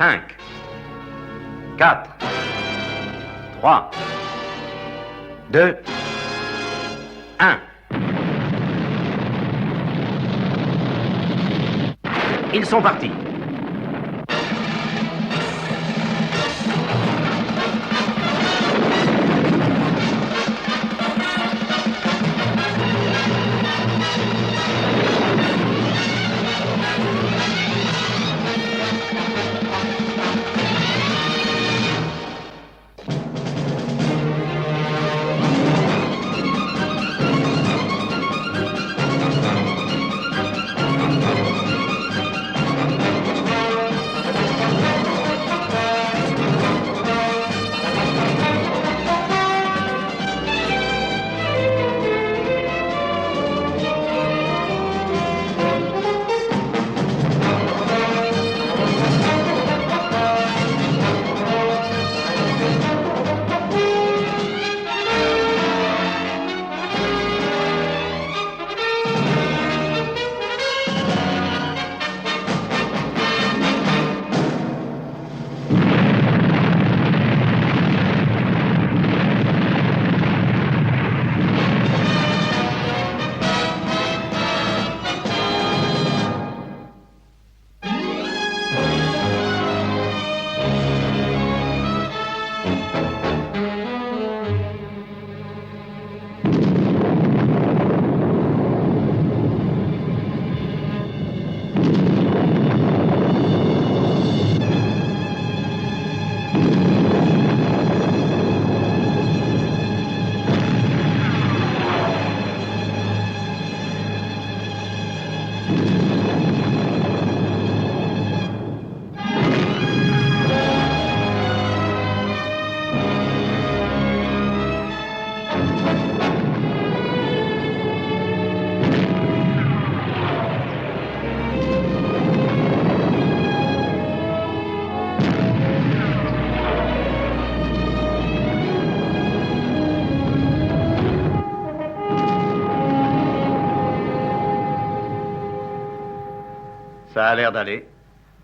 5, 4, 3, 2, 1. Ils sont partis. Ça a l'air d'aller.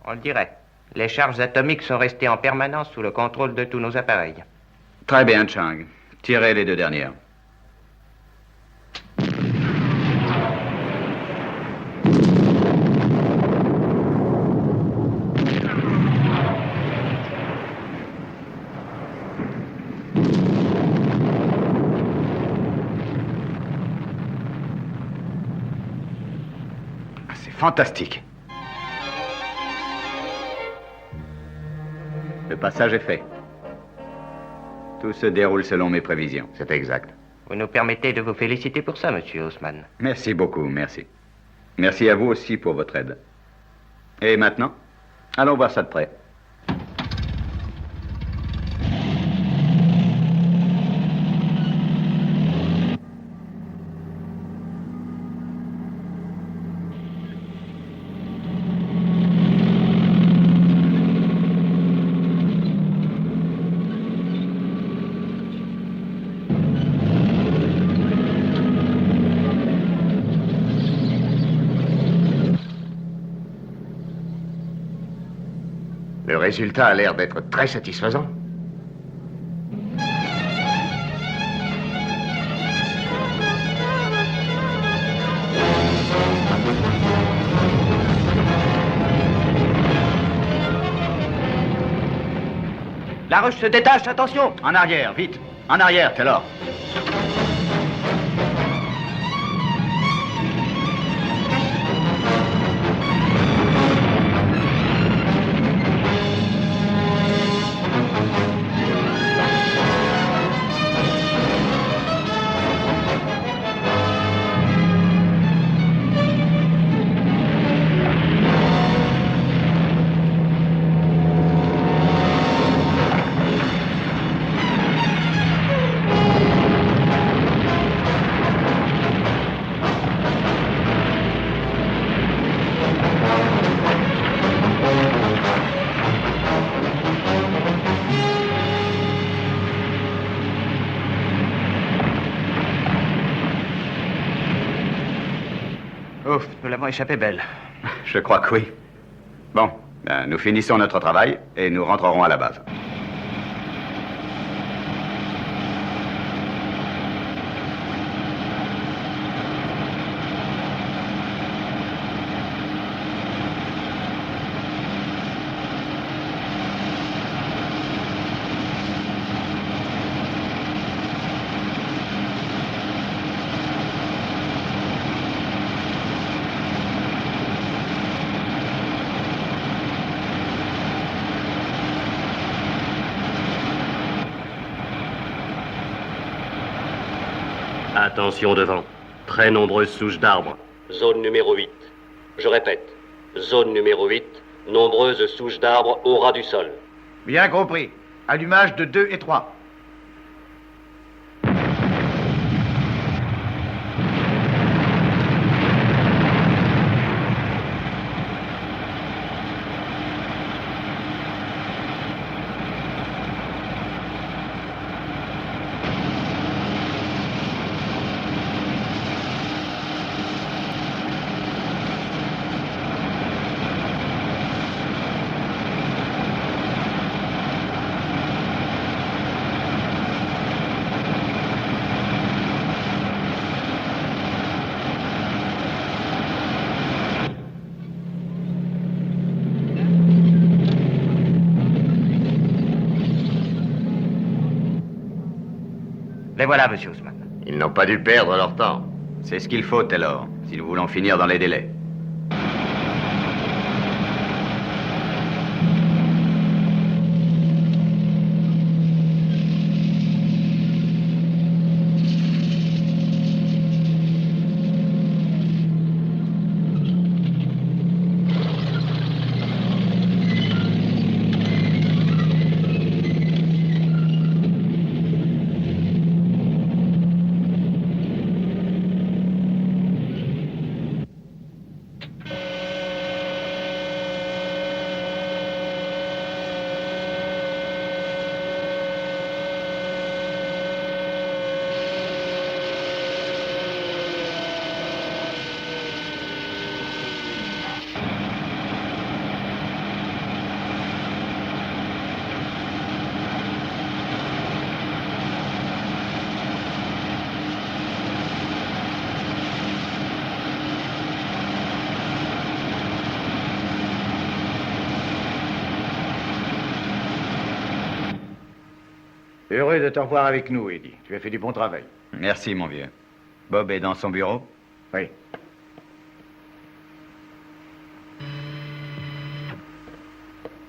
On le dirait. Les charges atomiques sont restées en permanence sous le contrôle de tous nos appareils. Très bien, Chang. Tirez les deux dernières. C'est fantastique. Le passage est fait. Tout se déroule selon mes prévisions. C'est exact. Vous nous permettez de vous féliciter pour ça, monsieur Haussmann. Merci beaucoup, merci. Merci à vous aussi pour votre aide. Et maintenant, allons voir ça de près. Le résultat a l'air d'être très satisfaisant. La ruche se détache, attention! En arrière, vite. En arrière, Taylor. Ouf, nous l'avons échappé belle. Je crois que oui. Bon, Ben, nous finissons notre travail et nous rentrerons à la base. Attention devant. Très nombreuses souches d'arbres. Zone numéro 8. Je répète. Zone numéro 8. Nombreuses souches d'arbres au ras du sol. Bien compris. Allumage de 2 et 3. Les voilà, monsieur Ousmane. Ils n'ont pas dû perdre leur temps. C'est ce qu'il faut, Taylor, si nous voulons finir dans les délais. Heureux de te revoir avec nous, Eddie. Tu as fait du bon travail. Merci, mon vieux. Bob est dans son bureau? Oui.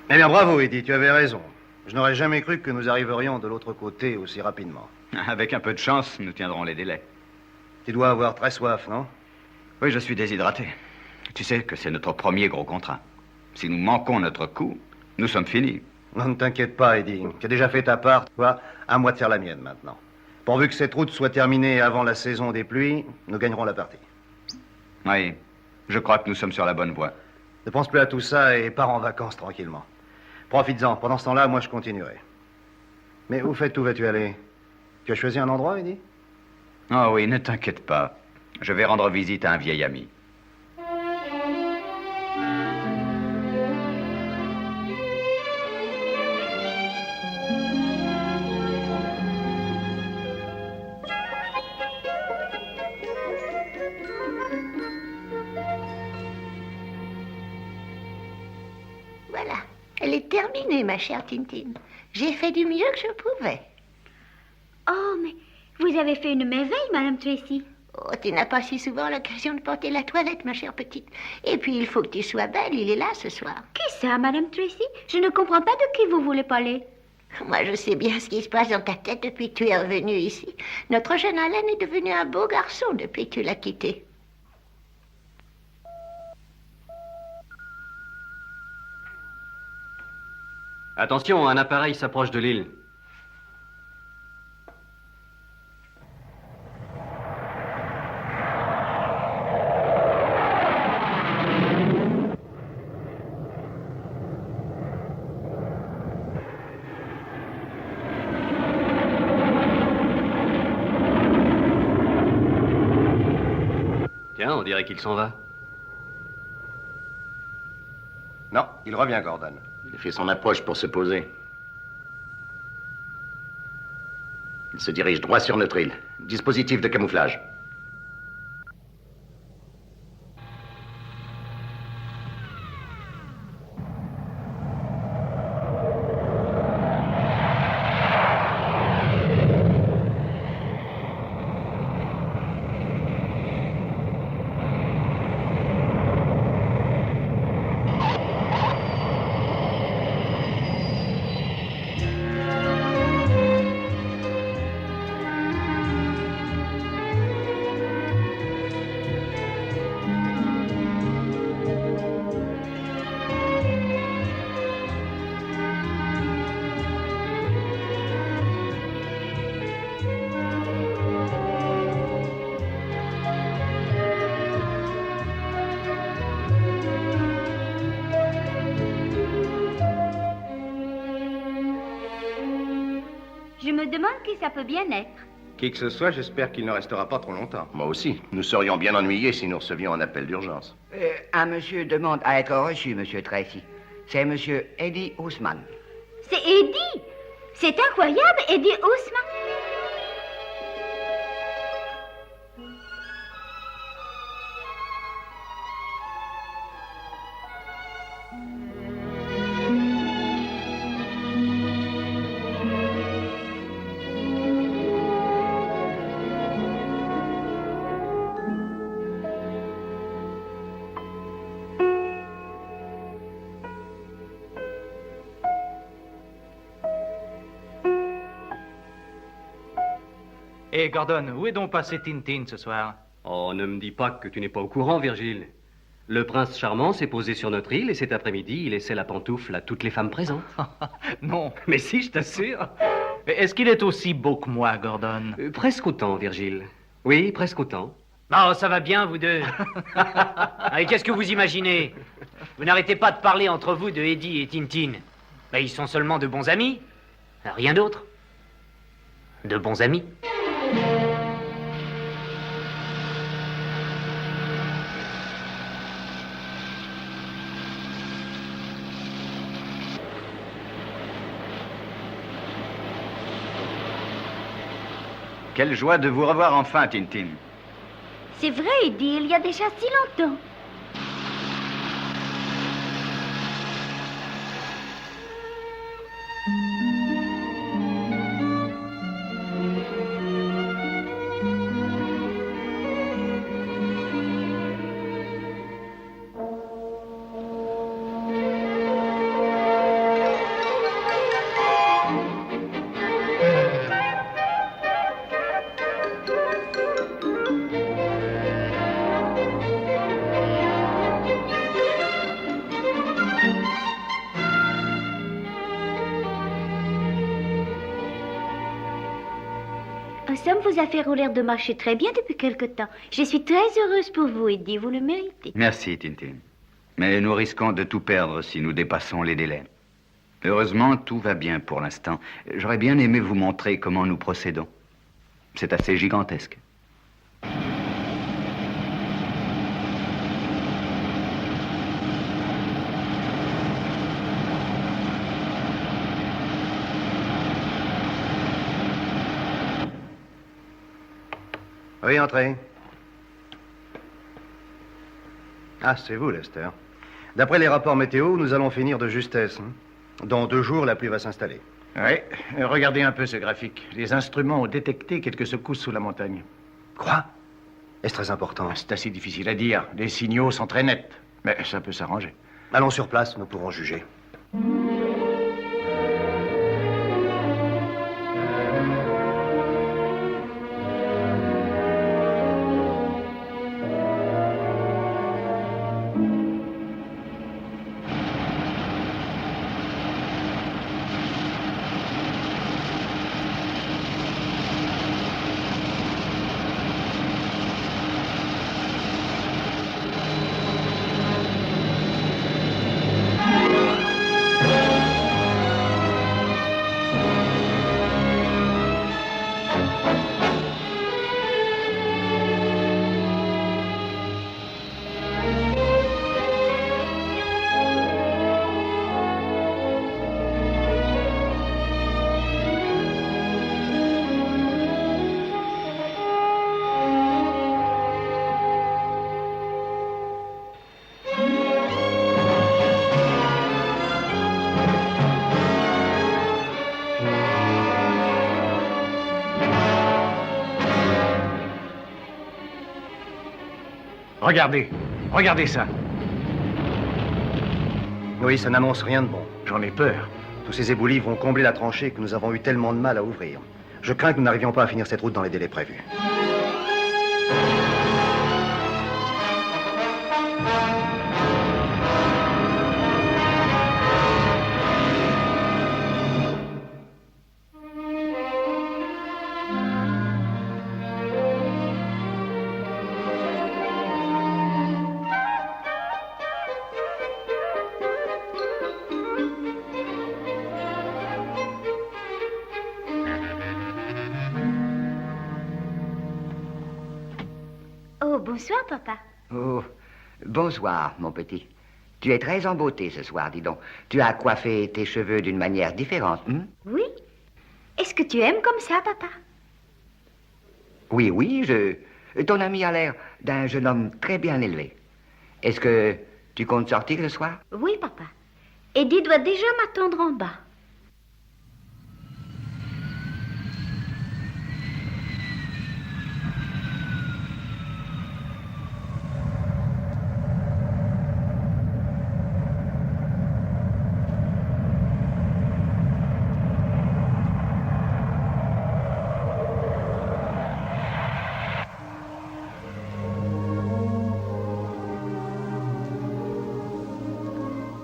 Eh bien, bravo, Eddie, tu avais raison. Je n'aurais jamais cru que nous arriverions de l'autre côté aussi rapidement. Avec un peu de chance, nous tiendrons les délais. Tu dois avoir très soif, non? Oui, je suis déshydraté. Tu sais que c'est notre premier gros contrat. Si nous manquons notre coup, nous sommes finis. Non, ne t'inquiète pas, Eddie. Tu as déjà fait ta part, toi. À moi de faire la mienne, maintenant. Pourvu que cette route soit terminée avant la saison des pluies, nous gagnerons la partie. Oui, je crois que nous sommes sur la bonne voie. Ne pense plus à tout ça et pars en vacances tranquillement. Profites-en. Pendant ce temps-là, moi, je continuerai. Mais au fait, où vas-tu aller? Tu as choisi un endroit, Eddie? Oh oui, ne t'inquiète pas. Je vais rendre visite à un vieil ami. Voilà, elle est terminée, ma chère Tintine. J'ai fait du mieux que je pouvais. Oh, mais vous avez fait une merveille, Madame Tracy. Oh, tu n'as pas si souvent l'occasion de porter la toilette, ma chère petite. Et puis, il faut que tu sois belle, il est là ce soir. Qui ça, Madame Tracy? Je ne comprends pas de qui vous voulez parler. Moi, je sais bien ce qui se passe dans ta tête depuis que tu es revenu ici. Notre jeune Alain est devenu un beau garçon depuis que tu l'as quitté. Attention, un appareil s'approche de l'île. Tiens, on dirait qu'il s'en va. Non. Il revient, Gordon. Il fait son approche pour se poser. Il se dirige droit sur notre île. Dispositif de camouflage. Je me demande qui ça peut bien être. Qui que ce soit, j'espère qu'il ne restera pas trop longtemps. Moi aussi. Nous serions bien ennuyés si nous recevions un appel d'urgence. Un monsieur demande à être reçu, monsieur Tracy. C'est monsieur Eddie Ousmane. C'est Eddie. C'est incroyable, Eddie Ousmane. Hé, Gordon, où est donc passé Tintin ce soir? Oh, ne me dis pas que tu n'es pas au courant, Virgile. Le prince charmant s'est posé sur notre île et cet après-midi, il laissait la pantoufle à toutes les femmes présentes. Non. Mais si, je t'assure. Est-ce qu'il est aussi beau que moi, Gordon? Presque autant, Virgile. Oui, presque autant. Oh, ça va bien, vous deux. Et qu'est-ce que vous imaginez? Vous n'arrêtez pas de parler entre vous de Eddie et Tintin. Ben, ils sont seulement de bons amis. Rien d'autre. De bons amis. Quelle joie de vous revoir enfin, Tintin. C'est vrai, Eddie, il y a déjà si longtemps. Sam vous a fait rouler de marcher très bien depuis quelque temps. Je suis très heureuse pour vous, Eddie. Vous le méritez. Merci, Tintin. Mais nous risquons de tout perdre si nous dépassons les délais. Heureusement, tout va bien pour l'instant. J'aurais bien aimé vous montrer comment nous procédons. C'est assez gigantesque. Oui, entrez. Ah, c'est vous, Lester. D'après les rapports météo, nous allons finir de justesse. Dans 2 jours, la pluie va s'installer. Oui, regardez un peu ce graphique. Les instruments ont détecté quelques secousses sous la montagne. Quoi? Est-ce très important? C'est assez difficile à dire. Les signaux sont très nets. Mais ça peut s'arranger. Allons sur place, nous pourrons juger. Regardez. Regardez ça. Oui, ça n'annonce rien de bon. J'en ai peur. Tous ces éboulis vont combler la tranchée que nous avons eu tellement de mal à ouvrir. Je crains que nous n'arrivions pas à finir cette route dans les délais prévus. Oh, bonsoir, papa. Oh, bonsoir, mon petit. Tu es très en beauté ce soir, dis donc. Tu as coiffé tes cheveux d'une manière différente, hein? Oui. Est-ce que tu aimes comme ça, papa? Oui, oui, ton ami a l'air d'un jeune homme très bien élevé. Est-ce que tu comptes sortir le soir? Oui, papa. Eddie doit déjà m'attendre en bas.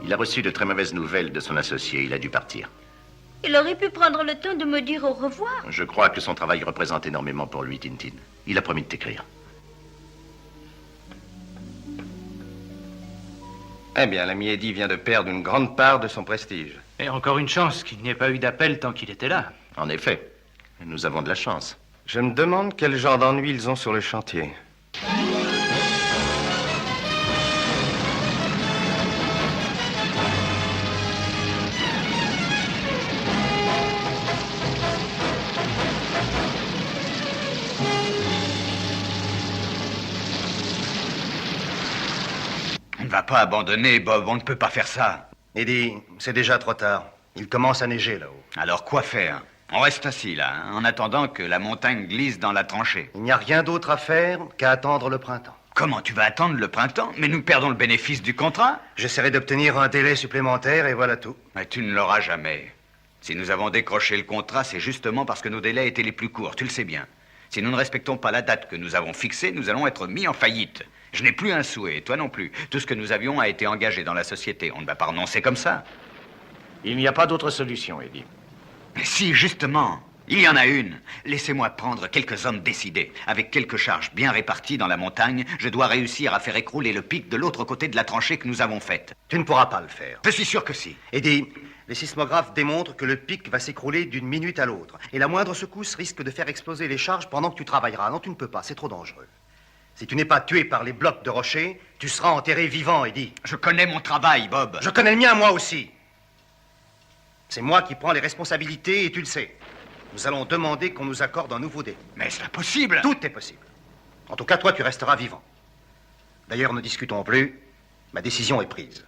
Il a reçu de très mauvaises nouvelles de son associé. Il a dû partir. Il aurait pu prendre le temps de me dire au revoir. Je crois que son travail représente énormément pour lui, Tintin. Il a promis de t'écrire. Eh bien, l'ami Eddie vient de perdre une grande part de son prestige. Et encore une chance qu'il n'y ait pas eu d'appel tant qu'il était là. En effet, nous avons de la chance. Je me demande quel genre d'ennui ils ont sur le chantier. On ne va pas abandonner, Bob. On ne peut pas faire ça. Eddie, c'est déjà trop tard. Il commence à neiger là-haut. Alors quoi faire? On reste assis là, hein, en attendant que la montagne glisse dans la tranchée. Il n'y a rien d'autre à faire qu'à attendre le printemps. Comment tu vas attendre le printemps? Mais nous perdons le bénéfice du contrat. J'essaierai d'obtenir un délai supplémentaire et voilà tout. Mais tu ne l'auras jamais. Si nous avons décroché le contrat, c'est justement parce que nos délais étaient les plus courts, tu le sais bien. Si nous ne respectons pas la date que nous avons fixée, nous allons être mis en faillite. Je n'ai plus un souhait, toi non plus. Tout ce que nous avions a été engagé dans la société. On ne va pas renoncer comme ça. Il n'y a pas d'autre solution, Eddie. Mais si, justement, il y en a une. Laissez-moi prendre quelques hommes décidés. Avec quelques charges bien réparties dans la montagne, je dois réussir à faire écrouler le pic de l'autre côté de la tranchée que nous avons faite. Tu ne pourras pas le faire. Je suis sûr que si. Eddie, les sismographes démontrent que le pic va s'écrouler d'une minute à l'autre. Et la moindre secousse risque de faire exploser les charges pendant que tu travailleras. Non, tu ne peux pas, c'est trop dangereux. Si tu n'es pas tué par les blocs de rocher, tu seras enterré vivant, Eddie. Je connais mon travail, Bob. Je connais le mien, moi aussi. C'est moi qui prends les responsabilités et tu le sais. Nous allons demander qu'on nous accorde un nouveau délai. Mais c'est impossible. Tout est possible. En tout cas, toi, tu resteras vivant. D'ailleurs, ne discutons plus. Ma décision est prise.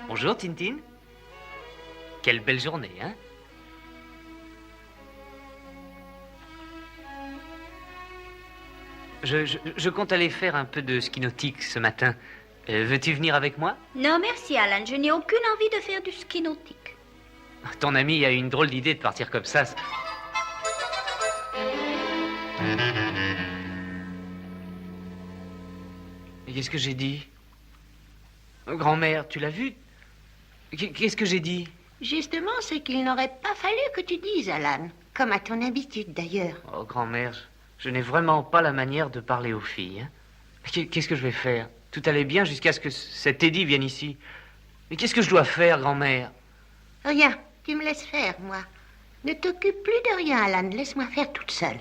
Bonjour, Tintin. Quelle belle journée, hein? Je compte aller faire un peu de ski nautique ce matin. Veux-tu venir avec moi? Non, merci, Alan. Je n'ai aucune envie de faire du ski nautique. Ton ami a eu une drôle d'idée de partir comme ça. Et qu'est-ce que j'ai dit? Grand-mère, tu l'as vu? Qu'est-ce que j'ai dit? Justement, ce qu'il n'aurait pas fallu que tu dises, Alan. Comme à ton habitude, d'ailleurs. Oh, grand-mère, je n'ai vraiment pas la manière de parler aux filles. Hein. Qu'est-ce que je vais faire? Tout allait bien jusqu'à ce que cet Eddie vienne ici. Mais qu'est-ce que je dois faire, grand-mère? Rien, tu me laisses faire, moi. Ne t'occupe plus de rien, Alan. Laisse-moi faire toute seule.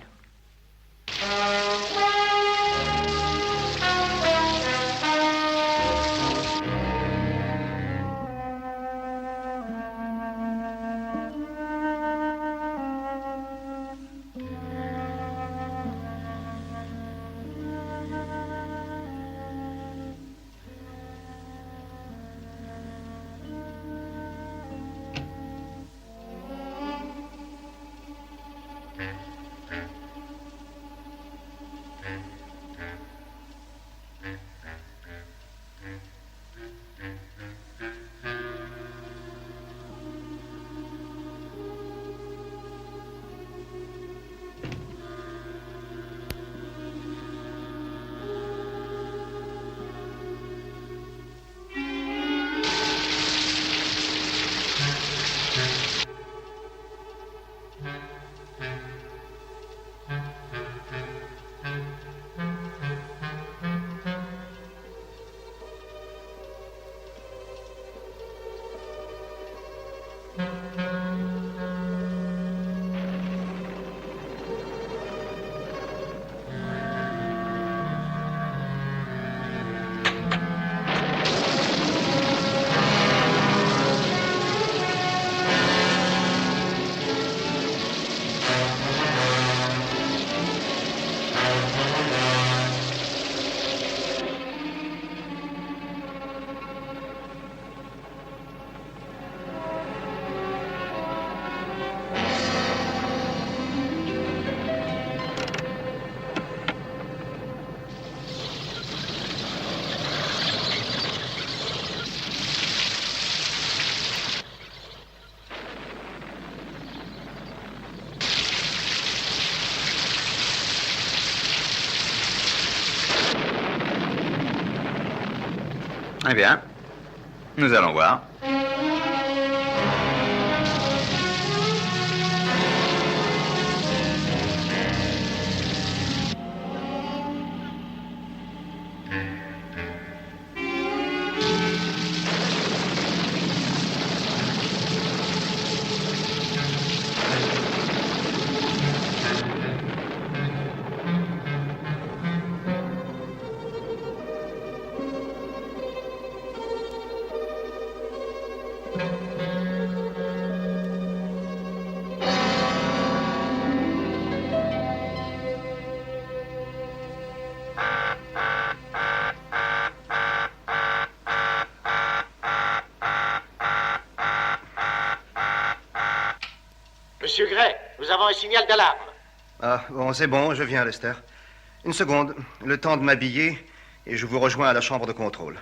Eh bien, nous allons voir. Monsieur Gray, nous avons un signal d'alarme. Ah, bon, c'est bon, je viens, Lester. Une seconde, le temps de m'habiller, et je vous rejoins à la chambre de contrôle.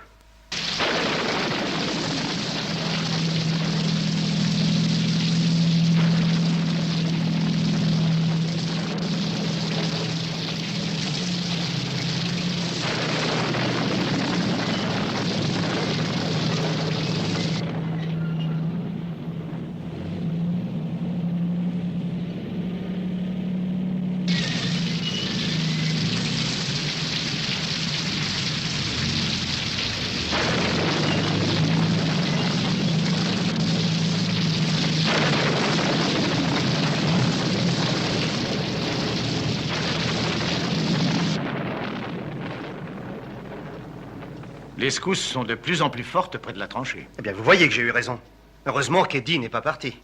Les secousses sont de plus en plus fortes près de la tranchée. Eh bien, vous voyez que j'ai eu raison. Heureusement qu'Eddie n'est pas parti.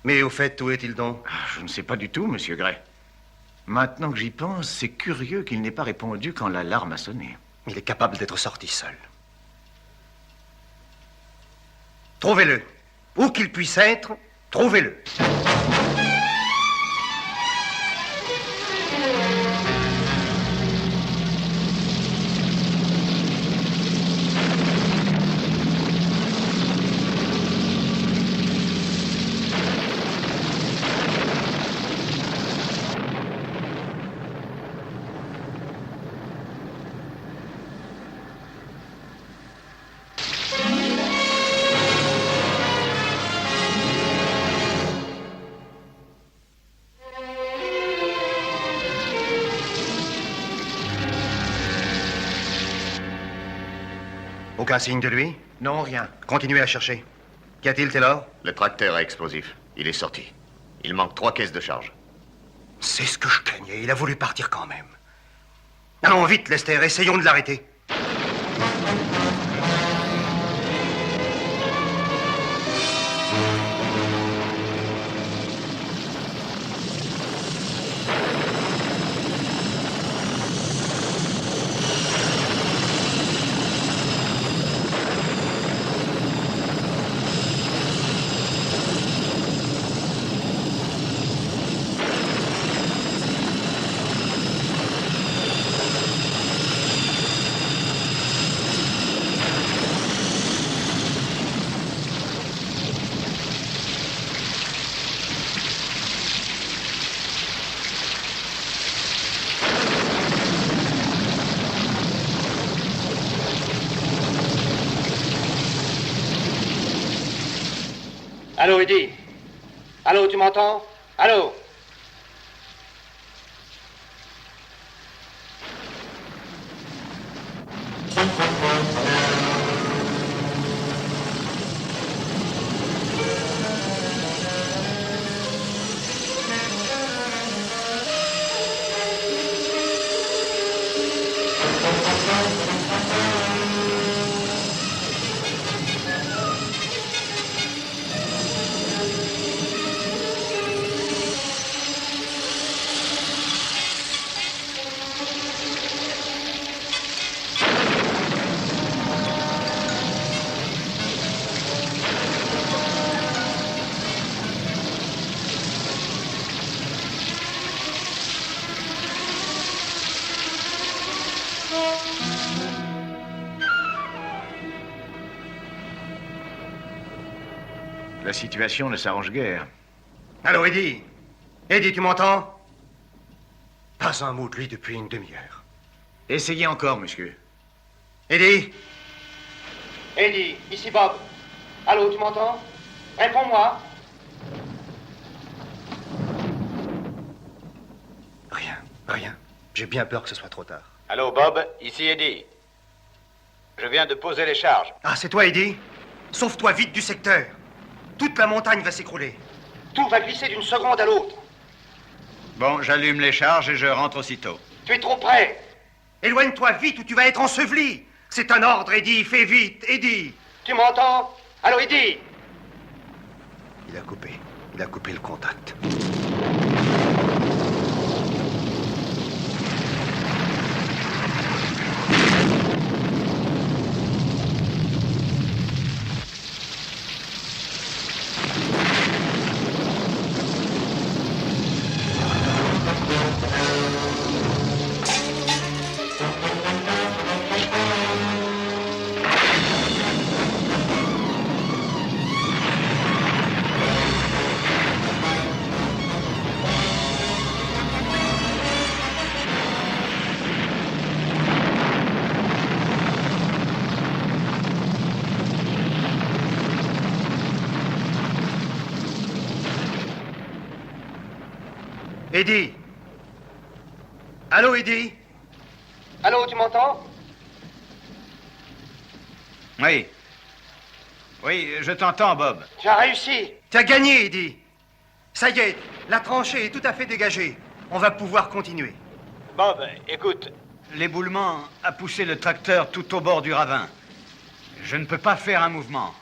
Mais au fait, où est-il donc? Je ne sais pas du tout, monsieur Gray. Maintenant que j'y pense, c'est curieux qu'il n'ait pas répondu quand l'alarme a sonné. Il est capable d'être sorti seul. Trouvez-le. Où qu'il puisse être, trouvez-le. Aucun signe de lui? Non, rien. Continuez à chercher. Qu'y a-t-il, Taylor? Le tracteur est explosif. Il est sorti. Il manque 3 caisses de charge. C'est ce que je craignais. Il a voulu partir quand même. Allons vite, Lester. Essayons de l'arrêter. Allô, Eddie? Allô, tu m'entends? Allô? La situation ne s'arrange guère. Allô, Eddie? Eddie, tu m'entends? Pas un mot de lui depuis une demi-heure. Essayez encore, monsieur. Eddie? Eddie, ici Bob. Allô, tu m'entends? Réponds-moi. Rien. J'ai bien peur que ce soit trop tard. Allô, Bob, ici Eddie. Je viens de poser les charges. Ah, c'est toi, Eddie? Sauve-toi vite du secteur. Toute la montagne va s'écrouler. Tout va glisser d'une seconde à l'autre. Bon, j'allume les charges et je rentre aussitôt. Tu es trop près. Éloigne-toi vite ou tu vas être enseveli. C'est un ordre, Eddie. Fais vite, Eddie. Tu m'entends? Allô, Eddie? Il a coupé le contact. Eddie? Allô, Eddie? Allô, tu m'entends? Oui. Oui, je t'entends, Bob. Tu as réussi. Tu as gagné, Eddie. Ça y est, la tranchée est tout à fait dégagée. On va pouvoir continuer. Bob, écoute. L'éboulement a poussé le tracteur tout au bord du ravin. Je ne peux pas faire un mouvement.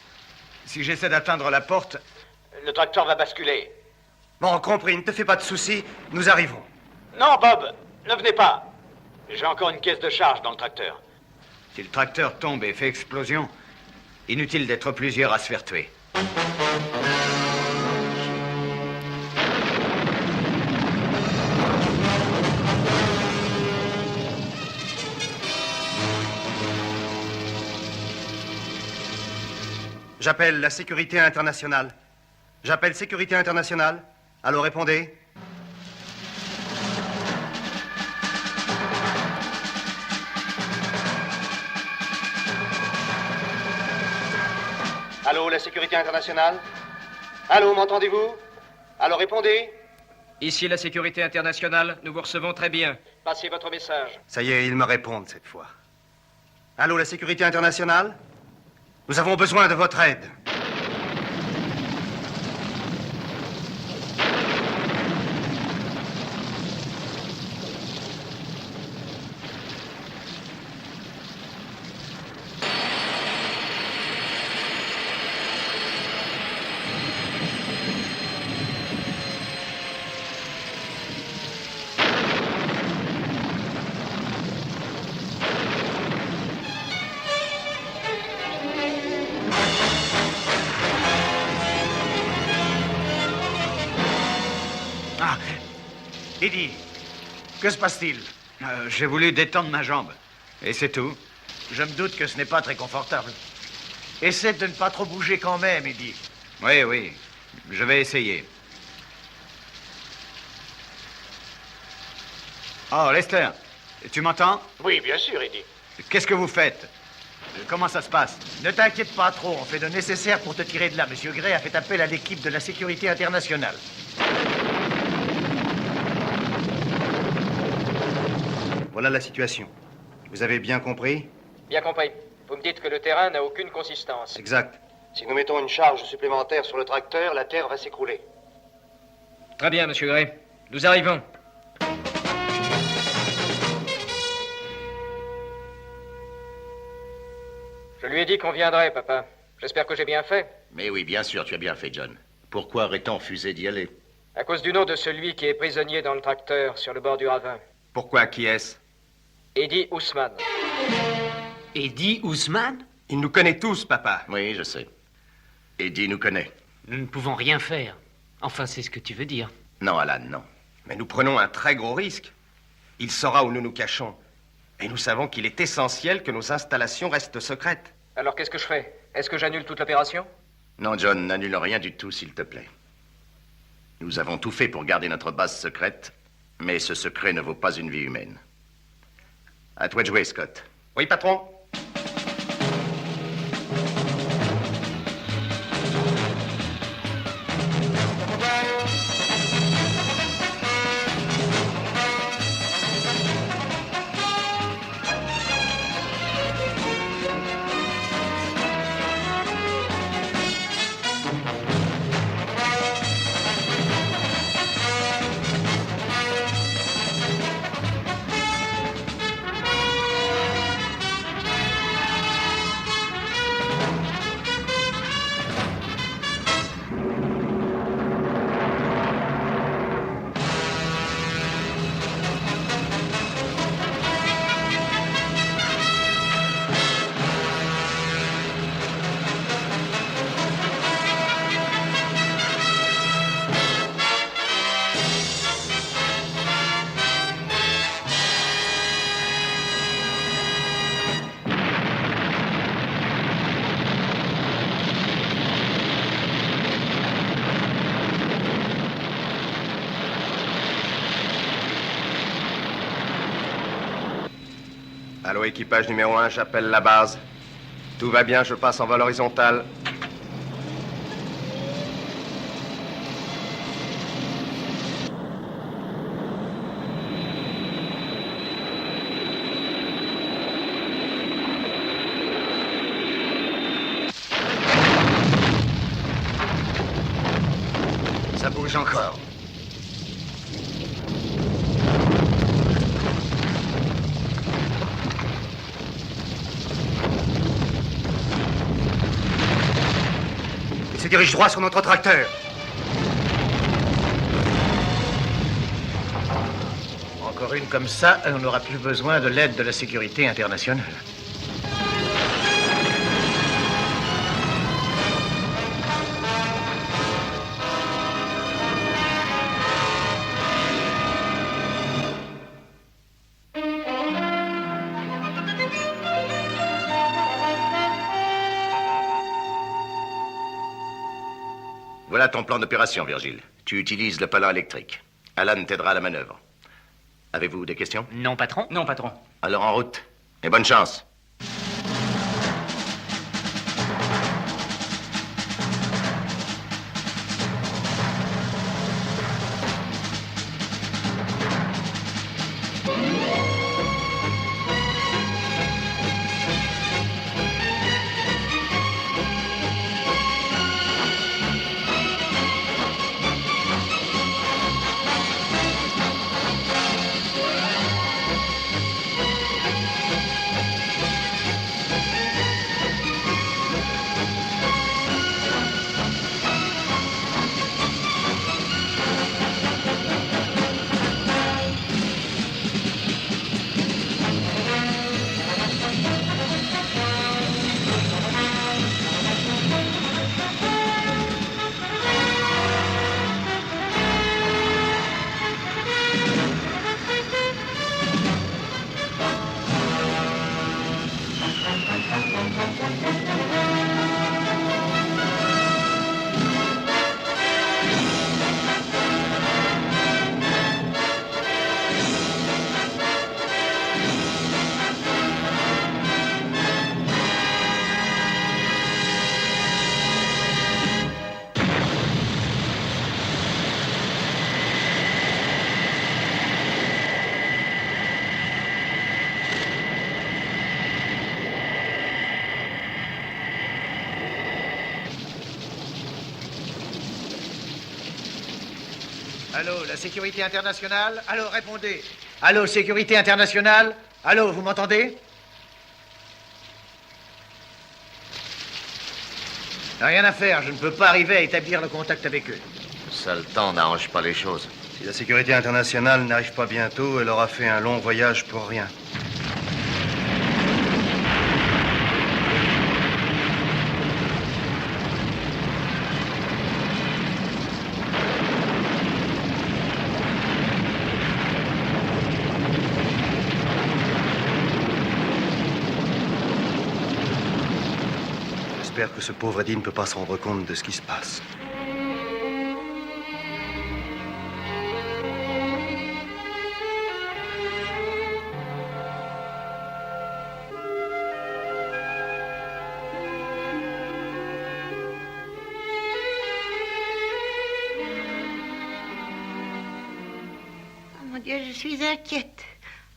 Si j'essaie d'atteindre la porte... Le tracteur va basculer. Bon, compris, ne te fais pas de soucis, nous arrivons. Non, Bob, ne venez pas. J'ai encore une caisse de charge dans le tracteur. Si le tracteur tombe et fait explosion, inutile d'être plusieurs à se faire tuer. J'appelle la sécurité internationale. J'appelle sécurité internationale. Allô, répondez. Allô, la sécurité internationale? Allô, m'entendez-vous? Allô, répondez. Ici la sécurité internationale, nous vous recevons très bien. Passez votre message. Ça y est, ils me répondent cette fois. Allô, la sécurité internationale? Nous avons besoin de votre aide. Eddie, que se passe-t-il? J'ai voulu détendre ma jambe. Et c'est tout. Je me doute que ce n'est pas très confortable. Essaie de ne pas trop bouger quand même, Eddie. Oui, oui. Je vais essayer. Oh, Lester, tu m'entends? Oui, bien sûr, Eddie. Qu'est-ce que vous faites? Comment ça se passe? Ne t'inquiète pas trop, on fait le nécessaire pour te tirer de là. Monsieur Gray a fait appel à l'équipe de la sécurité internationale. Voilà la situation. Vous avez bien compris? Bien compris. Vous me dites que le terrain n'a aucune consistance. Exact. Si nous mettons une charge supplémentaire sur le tracteur, la terre va s'écrouler. Très bien, monsieur Gray. Nous arrivons. Je lui ai dit qu'on viendrait, papa. J'espère que j'ai bien fait. Mais oui, bien sûr, tu as bien fait, John. Pourquoi aurait-on refusé d'y aller? À cause du nom de celui qui est prisonnier dans le tracteur, sur le bord du ravin. Pourquoi, qui est-ce? Eddie Ousmane. Eddie Ousmane? Il nous connaît tous, papa. Oui, je sais. Eddie nous connaît. Nous ne pouvons rien faire. Enfin, c'est ce que tu veux dire. Non, Alan, non. Mais nous prenons un très gros risque. Il saura où nous nous cachons. Et nous savons qu'il est essentiel que nos installations restent secrètes. Alors qu'est-ce que je fais? Est-ce que j'annule toute l'opération? Non, John, n'annule rien du tout, s'il te plaît. Nous avons tout fait pour garder notre base secrète, mais ce secret ne vaut pas une vie humaine. À toi de jouer, Scott. Oui, patron. Allô, équipage numéro 1, j'appelle la base. Tout va bien, je passe en vol horizontal. Ça bouge encore. Il se dirige droit sur notre tracteur. Encore une comme ça, on n'aura plus besoin de l'aide de la sécurité internationale. Voilà ton plan d'opération, Virgile. Tu utilises le palan électrique. Alan t'aidera à la manœuvre. Avez-vous des questions? Non, patron. Non, patron. Alors en route. Et bonne chance. Allô, la sécurité internationale? Allô, répondez. Allô, sécurité internationale? Allô, vous m'entendez? Rien à faire, je ne peux pas arriver à établir le contact avec eux. Ça, le temps n'arrange pas les choses. Si la sécurité internationale n'arrive pas bientôt, elle aura fait un long voyage pour rien. J'espère que ce pauvre Eddie ne peut pas se rendre compte de ce qui se passe. Oh mon Dieu, je suis inquiète.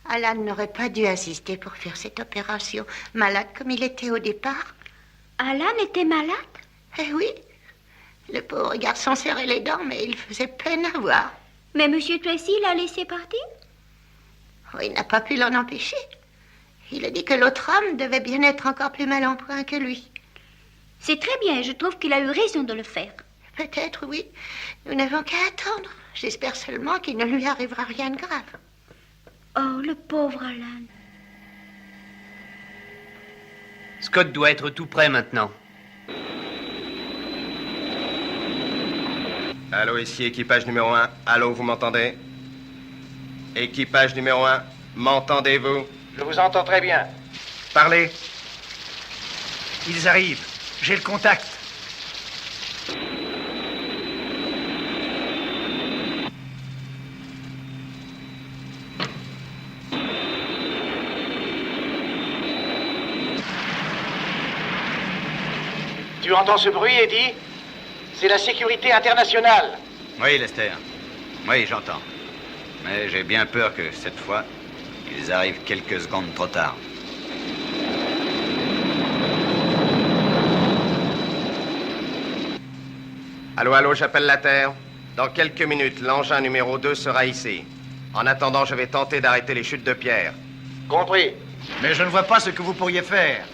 Alan n'aurait pas dû assister pour faire cette opération, malade comme il était au départ. Alan était malade? Eh oui. Le pauvre garçon serrait les dents, mais il faisait peine à voir. Mais Monsieur Tracy l'a laissé partir? Oh, il n'a pas pu l'en empêcher. Il a dit que l'autre homme devait bien être encore plus mal en point que lui. C'est très bien, je trouve qu'il a eu raison de le faire. Peut-être, oui. Nous n'avons qu'à attendre. J'espère seulement qu'il ne lui arrivera rien de grave. Oh, le pauvre Alan. Scott doit être tout prêt maintenant. Allô, ici équipage numéro 1. Allô, vous m'entendez? Équipage numéro 1, m'entendez-vous? Je vous entends très bien. Parlez. Ils arrivent. J'ai le contact. Tu entends ce bruit, Eddie? C'est la sécurité internationale. Oui, Lester. Oui, j'entends. Mais j'ai bien peur que, cette fois, ils arrivent quelques secondes trop tard. Allô, allô, j'appelle la Terre. Dans quelques minutes, l'engin numéro 2 sera ici. En attendant, je vais tenter d'arrêter les chutes de pierre. Compris. Mais je ne vois pas ce que vous pourriez faire.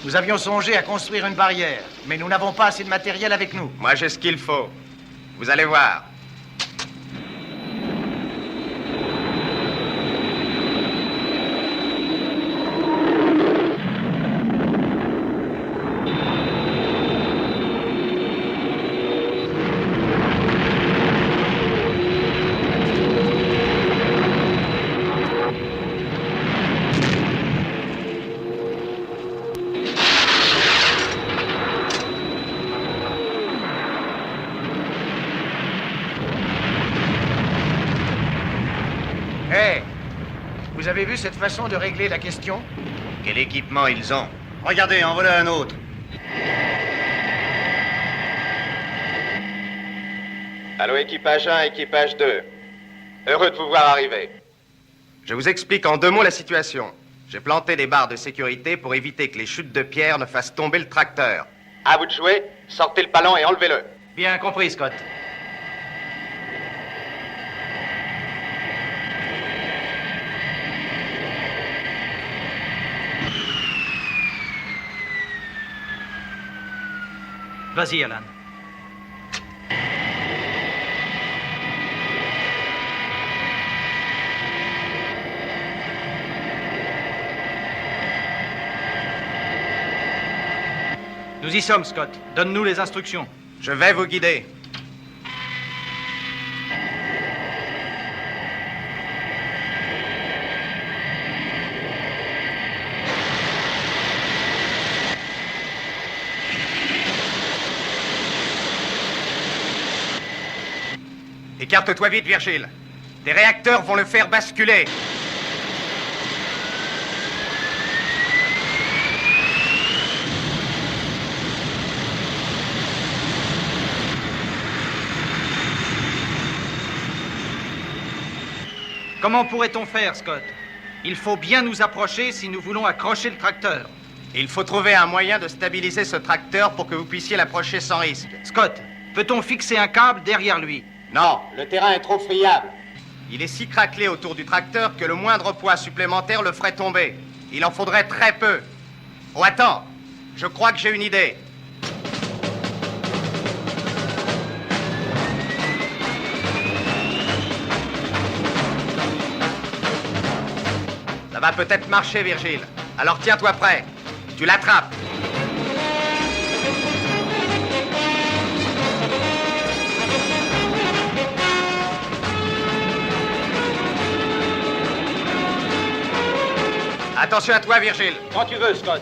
Nous avions songé à construire une barrière, mais nous n'avons pas assez de matériel avec nous. Moi, j'ai ce qu'il faut. Vous allez voir. Hé, vous avez vu cette façon de régler la question? Quel équipement ils ont? Regardez, en voilà un autre. Allô, équipage 1, équipage 2. Heureux de vous voir arriver. Je vous explique en 2 mots la situation. J'ai planté des barres de sécurité pour éviter que les chutes de pierre ne fassent tomber le tracteur. À vous de jouer, sortez le ballon et enlevez-le. Bien compris, Scott. Vas-y, Alan. Nous y sommes, Scott. Donne-nous les instructions. Je vais vous guider. Écarte-toi vite, Virgile. Des réacteurs vont le faire basculer. Comment pourrait-on faire, Scott? Il faut bien nous approcher si nous voulons accrocher le tracteur. Il faut trouver un moyen de stabiliser ce tracteur pour que vous puissiez l'approcher sans risque. Scott, peut-on fixer un câble derrière lui? Non, le terrain est trop friable. Il est si craquelé autour du tracteur que le moindre poids supplémentaire le ferait tomber. Il en faudrait très peu. Oh, attends, je crois que j'ai une idée. Ça va peut-être marcher, Virgile. Alors tiens-toi prêt. Tu l'attrapes. Attention à toi, Virgile. Quand tu veux, Scott.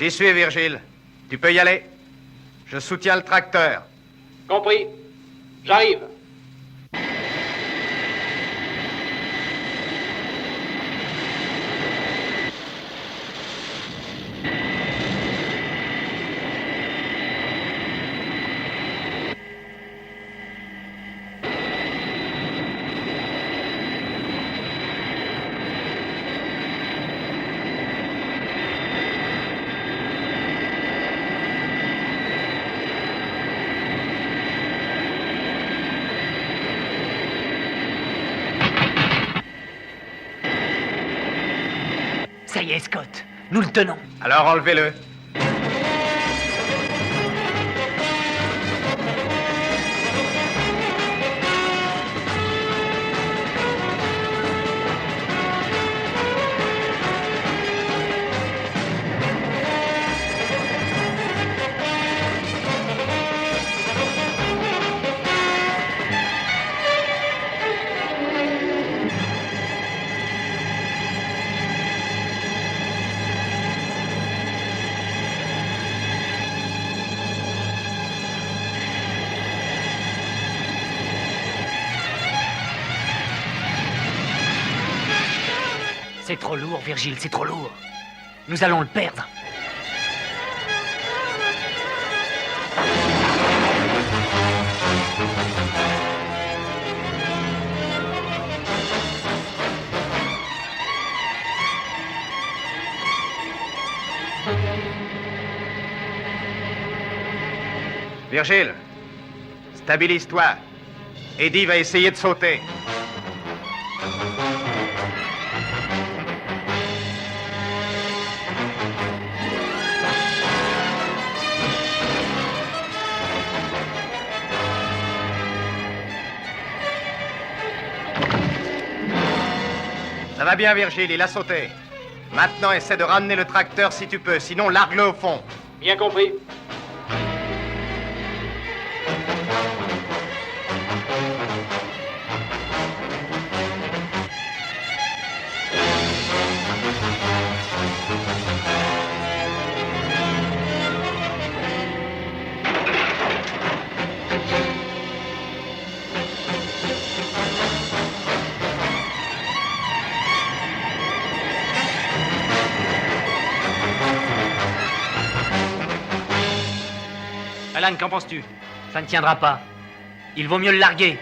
J'y suis, Virgile. Tu peux y aller. Je soutiens le tracteur. Compris. J'arrive. Ça y est, Scott. Nous le tenons. Alors enlevez-le. C'est trop lourd, Virgile, c'est trop lourd. Nous allons le perdre. Virgile, stabilise-toi. Eddie va essayer de sauter. Ça va bien, Virgile, il a sauté. Maintenant, essaie de ramener le tracteur si tu peux, sinon largue-le au fond. Bien compris. Alan, qu'en penses-tu? Ça ne tiendra pas. Il vaut mieux le larguer.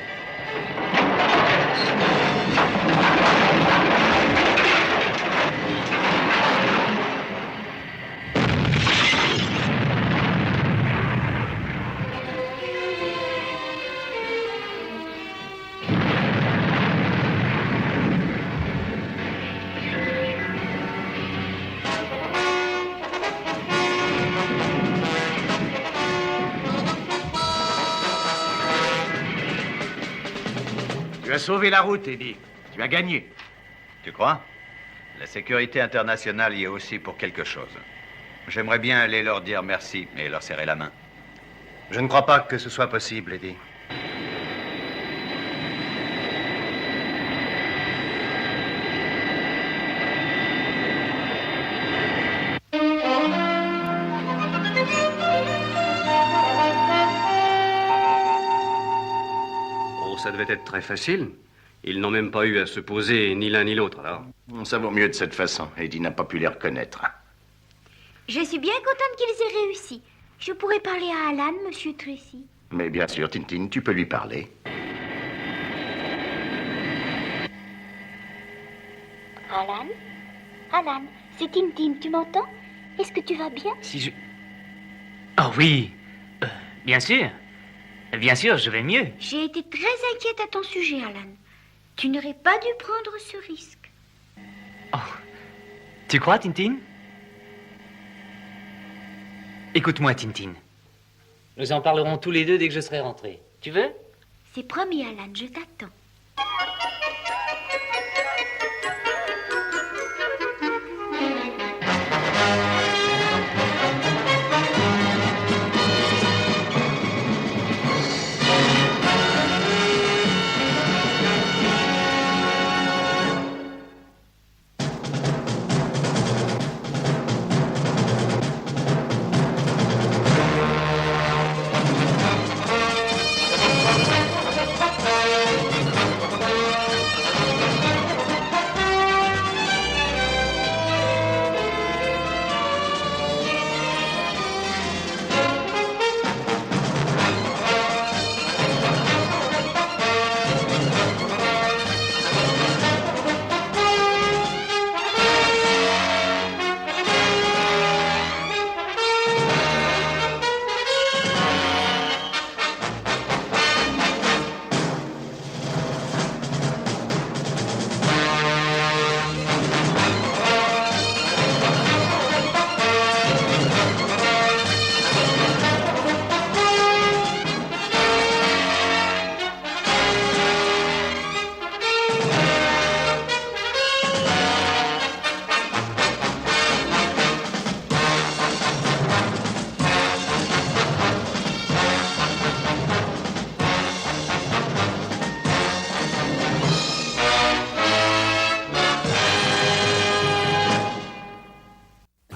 Tu as sauvé la route, Eddie. Tu as gagné. Tu crois? La sécurité internationale y est aussi pour quelque chose. J'aimerais bien aller leur dire merci et leur serrer la main. Je ne crois pas que ce soit possible, Eddie. Oh, ça devait être très facile. Ils n'ont même pas eu à se poser ni l'un ni l'autre, alors. Ça vaut mieux de cette façon. Eddie n'a pas pu les reconnaître. Je suis bien contente qu'ils aient réussi. Je pourrais parler à Alan, Monsieur Tracy. Mais bien sûr, Tintin, tu peux lui parler. Alan? Alan, c'est Tintin, tu m'entends? Est-ce que tu vas bien? Si je... Oh oui, bien sûr. Bien sûr, je vais mieux. J'ai été très inquiète à ton sujet, Alan. Tu n'aurais pas dû prendre ce risque. Oh, tu crois, Tintin? Écoute-moi, Tintin. Nous en parlerons tous les deux dès que je serai rentré. Tu veux? C'est promis, Alan, je t'attends.